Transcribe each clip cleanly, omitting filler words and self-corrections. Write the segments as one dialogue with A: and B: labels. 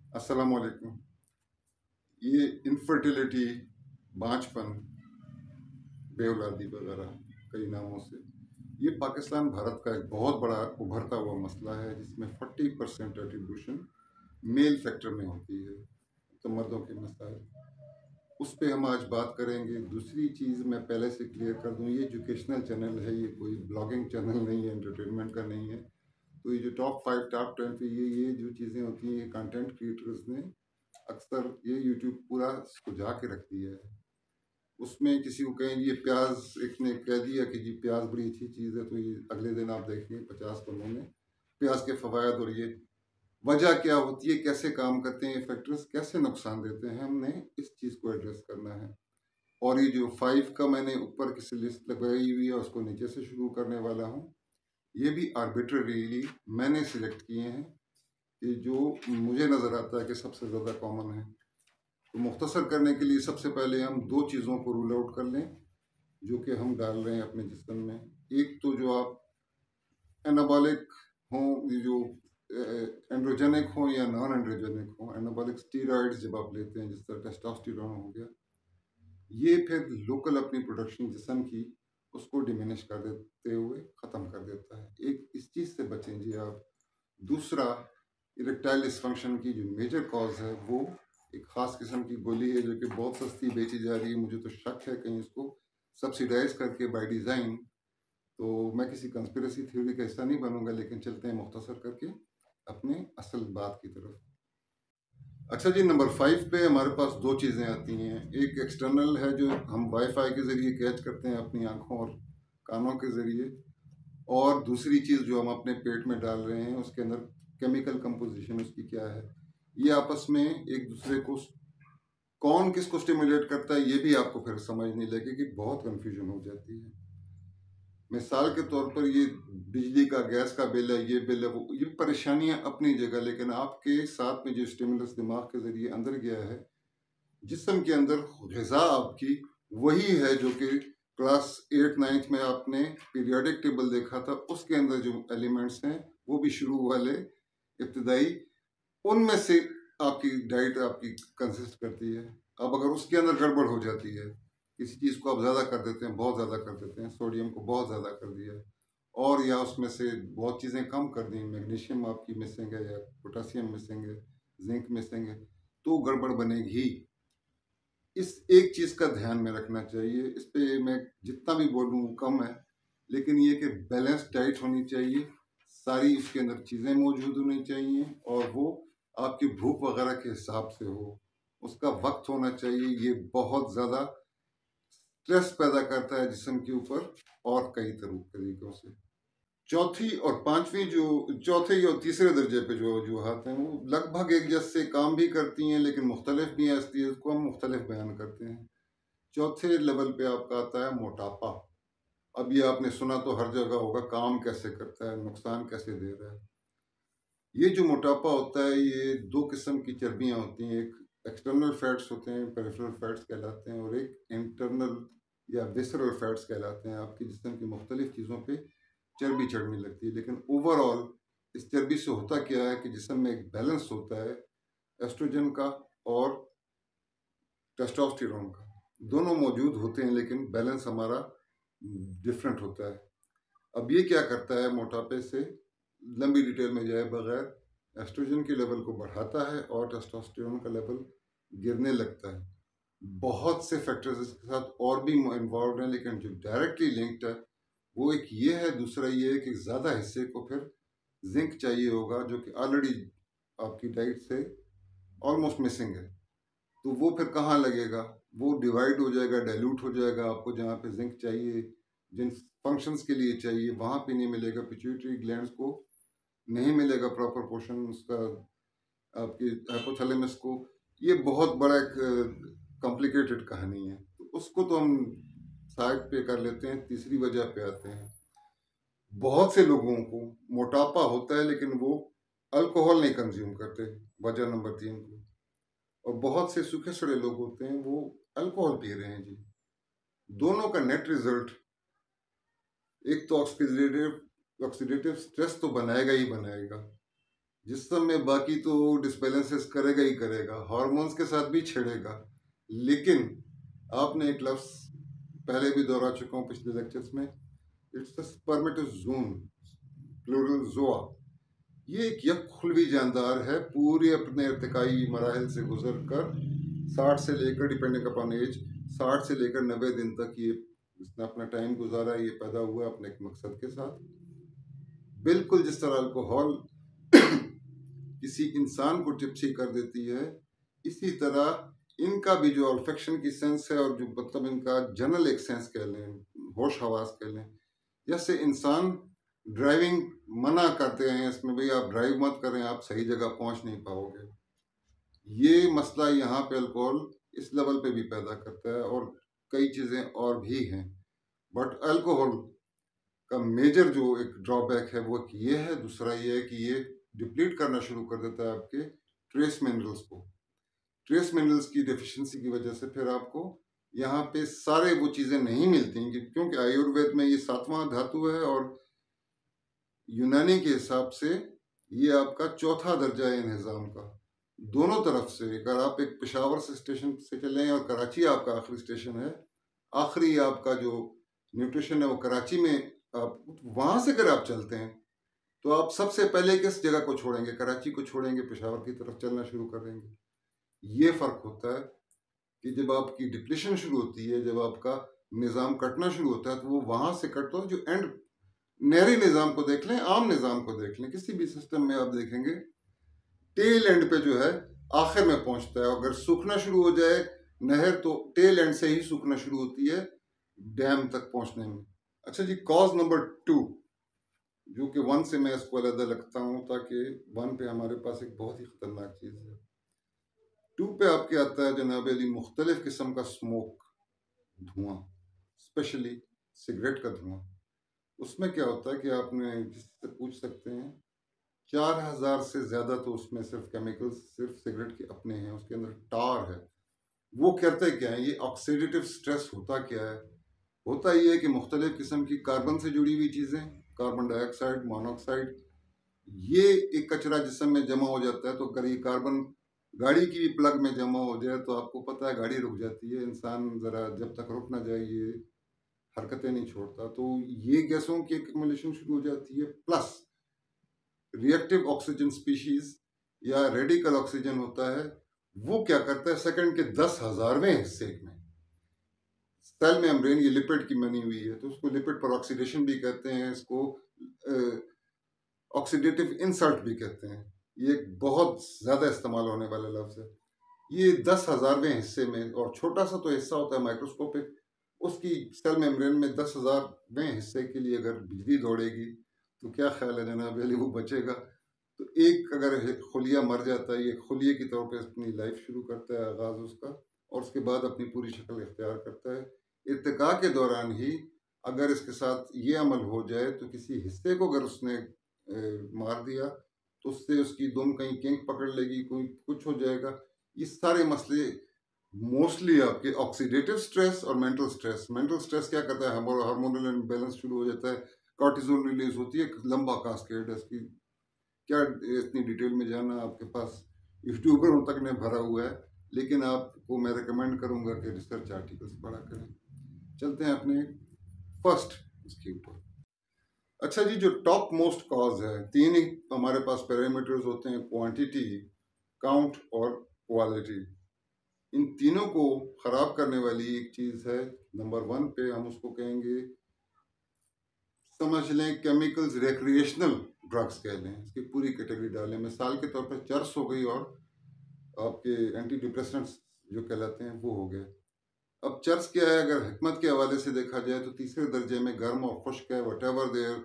A: अस्सलाम वालेकुम। ये इनफर्टिलिटी, बांझपन, बेऔलादी वगैरह कई नामों से ये पाकिस्तान भारत का एक बहुत बड़ा उभरता हुआ मसला है, जिसमें 40% एट्रीब्यूशन मेल फैक्टर में होती है, तो मर्दों के मसाइल उस पे हम आज बात करेंगे। दूसरी चीज़ मैं पहले से क्लियर कर दूं, ये एजुकेशनल चैनल है, ये कोई ब्लॉगिंग चैनल नहीं है, एंटरटेनमेंट का नहीं है। तो ये जो टॉप 5 टॉप 10 पे ये जो चीज़ें होती हैं, ये कंटेंट क्रिएटर्स ने अक्सर ये यूट्यूब पूरा सुझा के रख दिया है। उसमें किसी को कहें ये प्याज, एक ने कह दिया कि जी प्याज बड़ी अच्छी चीज़ है, तो ये अगले दिन आप देखेंगे 50 पन्नों में प्याज के फवायद, और ये वजह क्या होती है, कैसे काम करते हैं, ये फैक्टर्स कैसे नुकसान देते हैं, हमने इस चीज़ को एड्रेस करना है। और ये जो 5 का मैंने ऊपर किसी लिस्ट लगाई हुई है, उसको नीचे से शुरू करने वाला हूँ। ये भी आर्बिट्ररीली मैंने सिलेक्ट किए हैं कि जो मुझे नज़र आता है कि सबसे ज़्यादा कॉमन है। तो मुख्तसर करने के लिए सबसे पहले हम दो चीज़ों को रूल आउट कर लें जो कि हम डाल रहे हैं अपने जिस्म में। एक तो जो आप एनाबॉलिक हों, जो एंड्रोजेनिक हों या नॉन एंड्रोजेनिक हों, एनाबॉलिक स्टीरॉइड्स जब आप लेते हैं, जिस तरह टेस्टोस्टेरोन हो गया, ये फिर लोकल अपनी प्रोडक्शन जिस्म की उसको डिमिनिश कर देते हुए ख़त्म कर देता है। एक इस चीज़ से बचें जी आप। दूसरा, इरेक्टाइल डिसफंक्शन की जो मेजर कॉज है, वो एक ख़ास किस्म की गोली है जो कि बहुत सस्ती बेची जा रही है। मुझे तो शक है कहीं इसको सब्सिडाइज करके बाय डिज़ाइन। तो मैं किसी कंस्पिरेसी थ्योरी का हिस्सा नहीं बनूंगा, लेकिन चलते हैं मुख्तसर करके अपने असल बात की तरफ। अच्छा जी, नंबर 5 पे हमारे पास दो चीज़ें आती हैं। एक एक्सटर्नल है जो हम वाईफाई के ज़रिए कैच करते हैं अपनी आँखों और कानों के ज़रिए, और दूसरी चीज़ जो हम अपने पेट में डाल रहे हैं, उसके अंदर केमिकल कंपोजिशन उसकी क्या है। ये आपस में एक दूसरे को कौन किसको स्टिमुलेट करता है, ये भी आपको फिर समझ नहीं लगेगी, बहुत कन्फ्यूजन हो जाती है। मिसाल के तौर पर ये बिजली का, गैस का बिल है, ये बिल है, वो ये परेशानियां अपनी जगह, लेकिन आपके साथ में जो स्टिमुलस दिमाग के ज़रिए अंदर गया है, जिस्म के अंदर ग़िज़ा आपकी वही है जो कि क्लास 8 9th में आपने पीरियोडिक टेबल देखा था। उसके अंदर जो एलिमेंट्स हैं वो भी शुरू वाले इब्तदाई, उनमें से आपकी डाइट आपकी कंसिस्ट करती है। अब अगर उसके अंदर गड़बड़ हो जाती है, किसी चीज़ को आप ज़्यादा कर देते हैं, बहुत ज़्यादा कर देते हैं, सोडियम को बहुत ज़्यादा कर दिया, और या उसमें से बहुत चीज़ें कम कर दी, मैग्नीशियम आपकी मिसिंग है या पोटासियम मिसिंग है, जिंक मिसिंग है, तो गड़बड़ बनेगी। इस एक चीज़ का ध्यान में रखना चाहिए। इस पे मैं जितना भी बोलूँ वो कम है, लेकिन ये कि बैलेंस डाइट होनी चाहिए, सारी उसके अंदर चीज़ें मौजूद होनी चाहिए, और वो आपकी भूख वगैरह के हिसाब से हो, उसका वक्त होना चाहिए। ये बहुत ज़्यादा स्ट्रेस पैदा करता है जिस्म के ऊपर, और कई तरीकों से। चौथी और पांचवी, जो चौथे और तीसरे दर्जे पे जो वजूहात हैं, वो लगभग एक जैसे काम भी करती हैं, लेकिन मुख्तलिफ भी हैं, इसलिए उसको हम मुख्तलिफ बयान करते हैं। चौथे लेवल पे आपका आता है मोटापा। अब ये आपने सुना तो हर जगह होगा, काम कैसे करता है, नुकसान कैसे दे रहा है। ये जो मोटापा होता है, ये दो किस्म की चर्बियाँ होती हैं। एक एक्सटर्नल फैट्स होते हैं, पेरिफेरल फैट्स कहलाते हैं, और एक इंटरनल या विसरल फैट्स कहलाते हैं। आपके जिस्म की मुख्तलिफ चीज़ों पे चर्बी चढ़ने लगती है, लेकिन ओवरऑल इस चर्बी से होता क्या है कि जिस्म में एक बैलेंस होता है एस्ट्रोजन का और टेस्टोस्टेरोन का। दोनों मौजूद होते हैं, लेकिन बैलेंस हमारा डिफरेंट होता है। अब ये क्या करता है, मोटापे से लंबी डिटेल में जाए बगैर एस्ट्रोजन के लेवल को बढ़ाता है और टेस्टोस्टेरोन का लेवल गिरने लगता है। बहुत से फैक्टर्स इसके साथ और भी इन्वॉल्व हैं, लेकिन जो डायरेक्टली लिंक्ड है वो एक ये है। दूसरा ये है कि ज़्यादा हिस्से को फिर जिंक चाहिए होगा, जो कि ऑलरेडी आपकी डाइट से ऑलमोस्ट मिसिंग है। तो वो फिर कहाँ लगेगा, वो डिवाइड हो जाएगा, डाइल्यूट हो जाएगा। आपको जहाँ पे जिंक चाहिए, जिन फंक्शंस के लिए चाहिए, वहाँ पे नहीं मिलेगा। पिट्यूटरी ग्लैंड्स को नहीं मिलेगा प्रॉपर पोर्शन उसका, आपकी हाइपोथैलेमस को। ये बहुत बड़ा एक कॉम्प्लिकेटेड कहानी है, तो उसको तो हम साइड पे कर लेते हैं। तीसरी वजह पे आते हैं। बहुत से लोगों को मोटापा होता है, लेकिन वो अल्कोहल नहीं कंज्यूम करते, वजह नंबर 3 को। और बहुत से सूखे सड़े लोग होते हैं, वो अल्कोहल पी रहे हैं जी। दोनों का नेट रिजल्ट, एक तो ऑक्सीडेटिव स्ट्रेस तो बनाएगा ही बनाएगा, जिस्म में बाकी तो डिसबैलेंसेस करेगा ही करेगा, हार्मोन्स के साथ भी छेड़ेगा। लेकिन आपने एक लफ्ज़ पहले भी दोहरा चुका हूँ पिछले लेक्चर्स में, इट्स अ स्पर्मेटोज़ोन, प्लूरल ज़ोआ। ये एक यकखुलवी जानदार है, पूरे अपने इर्तिकाई मराहिल से गुजर कर 60 से लेकर, डिपेंडिंग अपॉन एज, 60 से लेकर 90 दिन तक ये इसने अपना टाइम गुजारा, ये पैदा हुआ अपने एक मकसद के साथ। बिल्कुल जिस तरह अल्कोहल किसी इंसान को टिप्सी कर देती है, इसी तरह इनका भी जो ऑल्फेक्शन की सेंस है और जो मतलब इनका जनरल एक सेंस कह लें, होश हवास कह लें, जैसे इंसान ड्राइविंग मना करते हैं इसमें, भाई आप ड्राइव मत करें, आप सही जगह पहुंच नहीं पाओगे। ये मसला यहाँ पे अल्कोहल इस लेवल पे भी पैदा करता है, और कई चीज़ें और भी हैं। बट अल्कोहल का मेजर जो एक ड्रॉबैक है वो ये है, दूसरा ये है कि ये डिप्लीट करना शुरू कर देता है आपके ट्रेस मिनरल्स को। ट्रेस मिनरल्स की डेफिशिएंसी की वजह से फिर आपको यहाँ पे सारे वो चीज़ें नहीं मिलती, क्योंकि आयुर्वेद में ये 7वां धातु है और यूनानी के हिसाब से ये आपका चौथा दर्जा है निज़ाम का। दोनों तरफ से, अगर आप एक पेशावर से स्टेशन से चलें और कराची आपका आखिरी स्टेशन है, आखिरी आपका जो न्यूट्रिशन है वो कराची में, आप वहाँ से अगर आप चलते हैं तो आप सबसे पहले किस जगह को छोड़ेंगे? कराची को छोड़ेंगे, पेशावर की तरफ चलना शुरू करेंगे। ये फ़र्क होता है कि जब आपकी डिप्लीशन शुरू होती है, जब आपका निज़ाम कटना शुरू होता है, तो वो वहाँ से कटता है जो एंड, नहरी निज़ाम को देख लें, आम निज़ाम को देख लें, किसी भी सिस्टम में आप देखेंगे टेल एंड पे जो है आखिर में पहुंचता है। अगर सूखना शुरू हो जाए नहर तो टेल एंड से ही सूखना शुरू होती है डैम तक पहुंचने में। अच्छा जी, कॉज नंबर 2, जो कि 1 से मैं इसको अलग लगता हूँ, ताकि 1 पे हमारे पास एक बहुत ही ख़तरनाक चीज़ है। 2 पे आपके आता है जनाब अली मुख्तलिफ किस्म का स्मोक, धुआं, स्पेशली सिगरेट का धुआं। उसमें क्या होता है कि आपने जिससे पूछ सकते हैं, 4000 से ज़्यादा तो उसमें सिर्फ केमिकल्स सिर्फ सिगरेट के अपने हैं, उसके अंदर टार है। वो करते क्या है, ये ऑक्सीडेटिव स्ट्रेस होता क्या है? होता ये है कि मुख्तलिफ किस्म की कार्बन से जुड़ी हुई चीज़ें, कार्बन डाइऑक्साइड, मोनोऑक्साइड, ये एक कचरा जिस्म में जमा हो जाता है। तो अगर ये कार्बन गाड़ी की भी प्लग में जमा हो जाए तो आपको पता है गाड़ी रुक जाती है, इंसान ज़रा जब तक रुक ना जाए ये हरकतें नहीं छोड़ता। तो ये गैसों की एक्युमुलेशन शुरू हो जाती है, प्लस रिएक्टिव ऑक्सीजन स्पीशीज या रेडिकल ऑक्सीजन होता है, वो क्या करता है, सेकंड के 10,000वें हिस्से में सेल मेम्ब्रेन, ये लिपिड की बनी हुई है, तो उसको लिपिड पर ऑक्सीडेशन भी कहते हैं, इसको ऑक्सीडेटिव इंसल्ट भी कहते हैं। ये एक बहुत ज़्यादा इस्तेमाल होने वाला लफ्ज़ है। ये 10,000वें हिस्से में, और छोटा सा तो हिस्सा होता है माइक्रोस्कोपिक, उसकी सेल मेम्ब्रेन में 10,000वें हिस्से के लिए अगर बिजली दौड़ेगी तो क्या ख्याल है जनाब अली, वो बचेगा? तो एक अगर खुलिया मर जाता है, ये खुलिए की तौर पे अपनी लाइफ शुरू करता है, आगाज़ उसका, और उसके बाद अपनी पूरी शक्ल इख्तियार करता है। इर्तिका के दौरान ही अगर इसके साथ ये अमल हो जाए तो किसी हिस्से को अगर उसने मार दिया तो उससे उसकी दुम कहीं किंक पकड़ लेगी, कोई कुछ हो जाएगा। ये सारे मसले मोस्टली आपके ऑक्सीडेटिव स्ट्रेस और मेंटल स्ट्रेस। मेंटल स्ट्रेस क्या करता है, हार्मोनल इम्बैलेंस शुरू हो जाता है, कॉर्टिसोल रिलीज होती है, एक लंबा कास्केड है इसकी, क्या इतनी डिटेल में जाना आपके पास यूट्यूबरों तक ने भरा हुआ है, लेकिन आपको मैं रिकमेंड करूंगा कि रिसर्च आर्टिकल्स पढ़ा करें। चलते हैं अपने फर्स्ट इसके ऊपर। अच्छा जी, जो टॉप मोस्ट कॉज है, 3 ही हमारे पास पैरामीटर्स होते हैं, क्वांटिटी, काउंट और क्वालिटी। इन तीनों को ख़राब करने वाली एक चीज़ है, नंबर 1 पे हम उसको कहेंगे, समझ लें केमिकल्स, रिक्रिएशनल ड्रग्स कह लें, इसकी पूरी कैटेगरी डालें। मिसाल के तौर पर चर्स हो गई और आपके एंटी डिप्रेसेंट्स जो कहलाते हैं वो हो गए। अब चर्स क्या है, अगर हिकमत के हवाले से देखा जाए तो तीसरे दर्जे में गर्म और खुश्क है, वट एवर देयर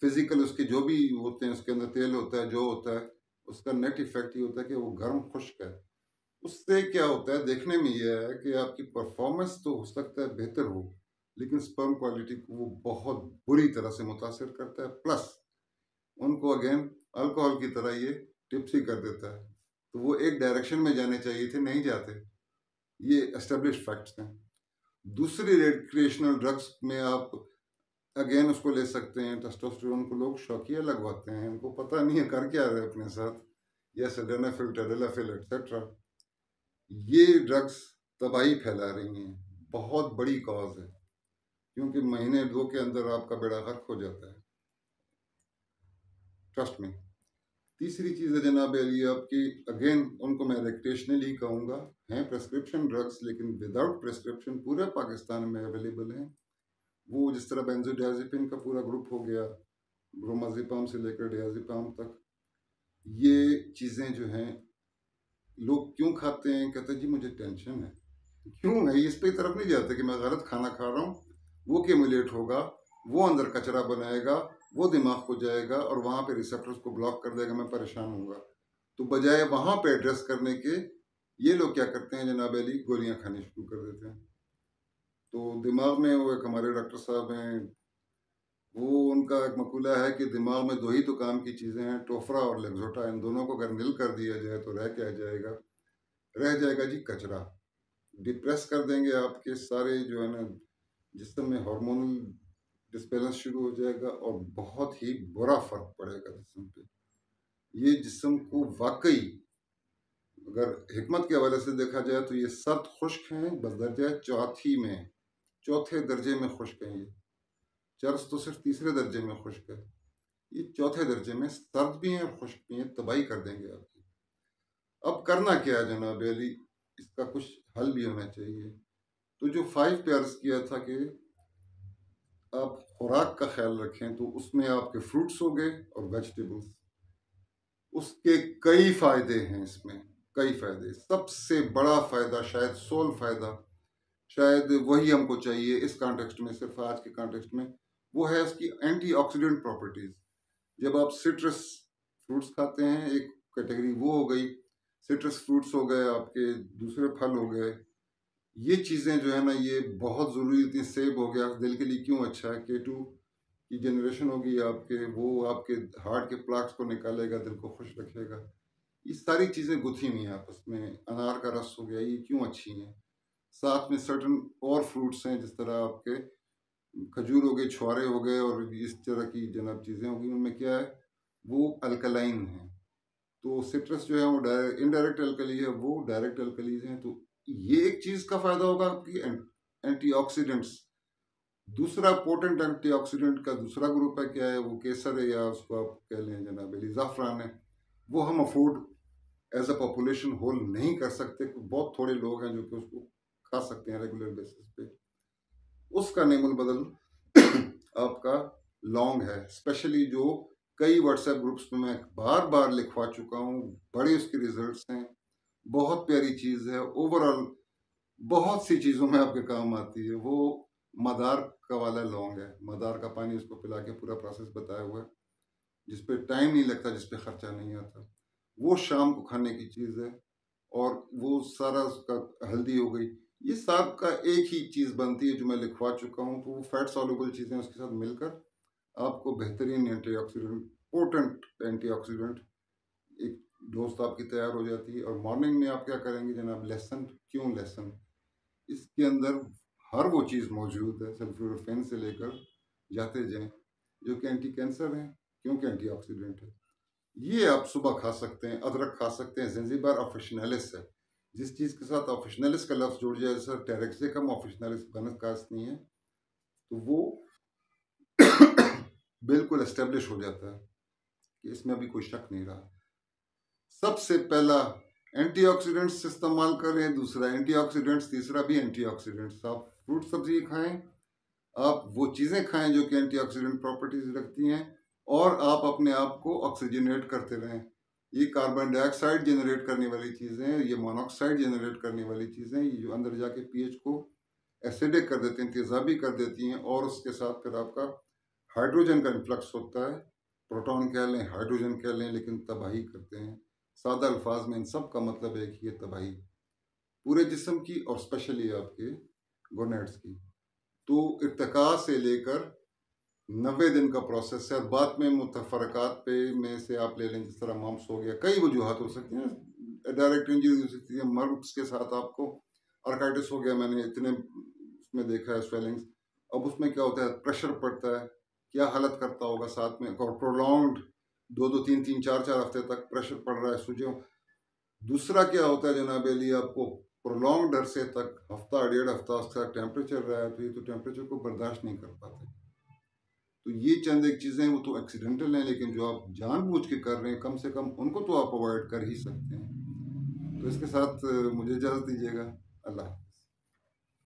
A: फिजिकल उसके जो भी होते हैं, उसके अंदर तेल होता है, जो होता है, उसका नेट इफेक्ट ये होता है कि वो गर्म खुश्क है। उससे क्या होता है, देखने में यह है कि आपकी परफॉर्मेंस तो हो सकता है बेहतर हो, लेकिन स्पर्म क्वालिटी को वो बहुत बुरी तरह से मुतासर करता है, प्लस उनको अगेन अल्कोहल की तरह ये टिप्सी कर देता है। तो वो एक डायरेक्शन में जाने चाहिए थे, नहीं जाते। ये एस्टेब्लिश फैक्ट्स हैं। दूसरी रिक्रिएशनल ड्रग्स में आप अगेन उसको ले सकते हैं, टेस्टोस्टेरोन को लोग शौकिया लगवाते हैं, उनको पता नहीं है कर क्या रहे अपने साथ, या सिल्डेनाफिल, टेडेलाफिल एक्सेट्रा, ये ड्रग्स तबाही फैला रही हैं, बहुत बड़ी कॉज है, क्योंकि महीने 2 के अंदर आपका बेड़ा गर्क हो जाता है, ट्रस्ट में। तीसरी चीज़ है जनाब अली आपकी, अगेन उनको मैं रेक्टेशनल ही कहूँगा, हैं प्रेस्क्रिप्शन ड्रग्स लेकिन विदाउट प्रेस्क्रिप्शन पूरे पाकिस्तान में अवेलेबल हैं। वो जिस तरह बेंजोडायज़ेपिन का पूरा ग्रुप हो गया, ब्रोमाज़ेपाम से लेकर डियाज़ेपाम तक, ये चीज़ें जो हैं लोग क्यों खाते हैं, कहते हैं जी मुझे टेंशन है। क्यों है, इस पे तरफ नहीं जाते कि मैं गलत खाना खा रहा हूँ, वो क्यूमुलेट होगा, वो अंदर कचरा बनाएगा, वो दिमाग को जाएगा और वहाँ पे रिसेप्टर्स को ब्लॉक कर देगा, मैं परेशान हूँगा। तो बजाय वहाँ पे एड्रेस करने के, ये लोग क्या करते हैं जनाब अली, गोलियाँ खानी शुरू कर देते हैं। तो दिमाग में, वो एक हमारे डॉक्टर साहब हैं, वो उनका एक मकूला है कि दिमाग में 2 ही तो काम की चीज़ें हैं, टोफरा और लेक्सोटा, इन दोनों को अगर निल कर दिया जाए तो रह क्या जाएगा, रह जाएगा जी कचरा। डिप्रेस कर देंगे आपके सारे जो है ना जिस्म में, हार्मोनल डिस्बैलेंस शुरू हो जाएगा और बहुत ही बुरा फर्क पड़ेगा जिस्म पे। ये जिस्म को वाकई, अगर हिकमत के हवाले से देखा जाए तो ये सर्द खुश्क हैं, बदरजा चौथी में, चौथे दर्जे में खुश्क हैं ये। चर्स तो सिर्फ तीसरे दर्जे में खुश्क है, ये चौथे दर्जे में सर्द भी हैं और खुश्क भी हैं, तबाही कर देंगे आपकी। अब करना क्या है जनाब अली, इसका कुछ हल भी होना चाहिए। तो जो 5 पे अर्ज किया था कि आप खुराक का ख्याल रखें, तो उसमें आपके फ्रूट्स हो गए और वेजिटेबल्स, उसके कई फायदे हैं इसमें, कई फायदे। सबसे बड़ा फायदा, शायद सोल फायदा, शायद वही हमको चाहिए इस कॉन्टेक्स्ट में, सिर्फ आज के कॉन्टेक्स्ट में, वो है इसकी एंटीऑक्सीडेंट प्रॉपर्टीज। जब आप सिट्रस फ्रूट्स खाते हैं, एक कैटेगरी वो हो गई, सिट्रस फ्रूट्स हो गए आपके, दूसरे फल हो गए, ये चीज़ें जो है ना ये बहुत ज़रूरी थी। सेब हो गया, दिल के लिए क्यों अच्छा है, K2 की जनरेशन होगी आपके, वो आपके हार्ट के प्लाक्स को निकालेगा, दिल को खुश रखेगा। ये सारी चीज़ें गुथी हुई हैं आपस में। अनार का रस हो गया, ये क्यों अच्छी हैं। साथ में सर्टन और फ्रूट्स हैं, जिस तरह आपके खजूर हो गए, छुआरे हो गए और इस तरह की जनाब चीज़ें होंगी, उनमें क्या है, वो अल्कलाइन है। तो सिट्रस जो है वो इनडायरेक्ट अल्कली है, वो डायरेक्ट अल्कलीज हैं। तो ये एक चीज़ का फ़ायदा होगा आपकी, एंटीऑक्सीडेंट्स। दूसरा पोटेंट एंटीऑक्सीडेंट का दूसरा ग्रुप है, क्या है वो, केसर है, या उसको आप कह लें जनाब ज़ाफ़रान है। वो हम afford as a population whole नहीं कर सकते, बहुत थोड़े लोग हैं जो कि उसको खा सकते हैं रेगुलर बेसिस पे। उसका नेमुल बदल आपका लौंग है, स्पेशली जो कई व्हाट्सएप ग्रुप्स में मैं बार बार लिखवा चुका हूँ, बड़े उसके रिजल्ट्स हैं, बहुत प्यारी चीज़ है। ओवरऑल बहुत सी चीज़ों में आपके काम आती है। वो मदार का वाला लौंग है, मदार का पानी उसको पिला के पूरा प्रोसेस बताया हुआ है, जिस पे टाइम नहीं लगता, जिस पे खर्चा नहीं आता। वो शाम को खाने की चीज़ है। और वो सारा उसका, हल्दी हो गई, ये सब का एक ही चीज़ बनती है जो मैं लिखवा चुका हूँ। तो वो फैट सॉल्युबल चीज़ें उसके साथ मिलकर आपको बेहतरीन एंटीऑक्सीडेंट, पोटेंट एंटीऑक्सीडेंट एक डोज आपकी तैयार हो जाती है। और मॉर्निंग में आप क्या करेंगे जनाब, लहसुन, क्यों लहसुन, इसके अंदर हर वो चीज़ मौजूद है, सल्फोराफेन से लेकर जाते जाएं, जो कि एंटी कैंसर है, क्योंकि एंटीऑक्सीडेंट है। ये आप सुबह खा सकते हैं। अदरक खा सकते हैं, जिंजीबार ऑफिशनलिस है, जिस चीज़ के साथ ऑफिशनलिस का लफ्ज़ जुड़ जाए, जैसे टेरेक्सिकम ऑफिशनलिस बनकास नहीं है, तो वो बिल्कुल एस्टेब्लिश हो जाता है कि इसमें अभी कोई शक नहीं रहा। सबसे पहला एंटीऑक्सीडेंट्स इस्तेमाल करें, दूसरा एंटीऑक्सीडेंट्स, तीसरा भी एंटीऑक्सीडेंट्स। आप फ्रूट सब्जी खाएं, आप वो चीज़ें खाएं जो कि एंटीऑक्सीडेंट प्रॉपर्टीज रखती हैं, और आप अपने आप को ऑक्सीजनेट करते रहें। ये कार्बन डाइऑक्साइड जनरेट करने वाली चीज़ें हैं, ये मोनोऑक्साइड जनरेट करने वाली चीज़ें हैं, ये जो अंदर जाके पीएच को एसिडिक कर देती हैं, तेज़ाबी कर देती हैं, और उसके साथ फिर आपका हाइड्रोजन का इन्फ्लक्स होता है। प्रोटॉन कह लें, हाइड्रोजन कह लें, लेकिन तबाही करते हैं। सादा अल्फाज में इन सब का मतलब है कि ये तबाही पूरे जिस्म की और स्पेशली आपके गोनेट्स की। तो इर्तिका से लेकर 90 दिन का प्रोसेस है। बाद में मुतफरकात पे में से आप ले लें, जिस तरह मम्स हो गया, कई वजूहत हो सकती हैं, डायरेक्ट इंजरी हो सकती है, मम्स के साथ आपको आर्काइटिस हो गया, मैंने इतने उसमें देखा है स्वेलिंग्स। अब उसमें क्या होता है, प्रेशर पड़ता है, क्या हालत करता होगा साथ में, और प्रोलॉन्ग्ड 2-2, 3-3, 4-4 हफ्ते तक प्रेशर पड़ रहा है सूजों। दूसरा क्या होता है जनाब अली, आपको प्रोलॉन्ग अरसे तक हफ्ता 1.5 हफ्ता उसका टेम्परेचर रहा है, तो ये तो टेम्परेचर को बर्दाश्त नहीं कर पाते। तो ये चंद एक चीज़ें वो तो एक्सीडेंटल हैं, लेकिन जो आप जानबूझ के कर रहे हैं कम से कम उनको तो आप अवॉइड कर ही सकते हैं। तो इसके साथ मुझे इजाज़त दीजिएगा। अल्लाह।